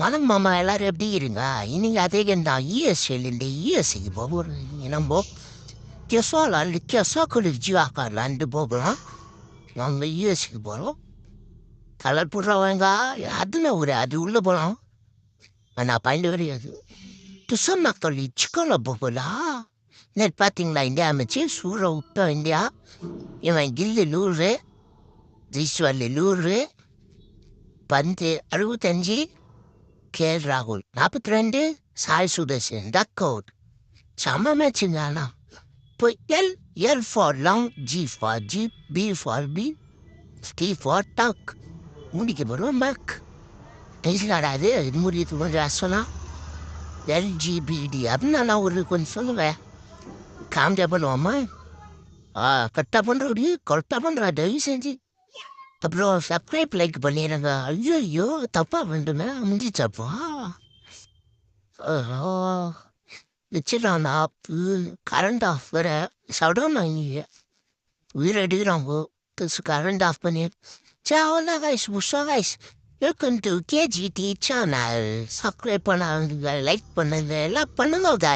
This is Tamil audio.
வணக்கம் மாமா, எல்லாரும் எப்படி இருங்க? இன்னைக்கு அதே தான் இஎஸ்எல்லிൻ്റെ இஎஸ்சிக்கு போகிறோம். நம்ம கெசாக்குள்ள ஜீவாக்காரலான்ட்டு போகலாம். நம்ம இஎஸ்சிக்கு போகிறோம். கலர் போடுறவங்க அதில் அது உள்ளே போகலாம். நான் பயந்து கிடையாது. துசம்மாக்கள் சிக்கனில் போகலாம். நேற்று பார்த்தீங்களா இந்தியா அமைச்சு சூற விட்டோம் இந்தியா. இவன் கில்லு 100, ரிஸ்வல்லி 100, பந்து 65, ராகுல் 42, சாய் சுதர்சன் டக் அவுட். செம்ம மேட்சுங்க. ஆனால் இப்போ L for long, G for jeep, B for bee, D for duck. முடிக்க போகிறோம் பேக். டெய்ஸிலாடாது இது முடியது கொஞ்சம் சொல்லலாம். எல்ஜிபிடி அப்படின்னு நான் ஒரு கொஞ்சம் சொல்லுவேன். காமெடியாக பண்ணுவோம்மா. கரெக்டாக பண்ணுறோடி, கரெக்டாக பண்ணுறா தயவு செஞ்சு. அப்புறம் சப்ஸ்கிரைப் லைக் பண்ணிடுங்க. ஐயோ தப்பா பண்ணுமே முடிச்சப்பா. வச்சிடறான் ஆப்பு கரண்ட் ஆஃப் வேற சடனா இங்கே உயிர் எடுக்கிறாங்க. கரண்ட் ஆஃப் பண்ணி அவ்வளோதான் கைஸ். புஷா guys, welcome to KGD channel. Subscribe பண்ணாங்க, லைக் பண்ணுங்க, எல்லாம் பண்ணுங்க guys.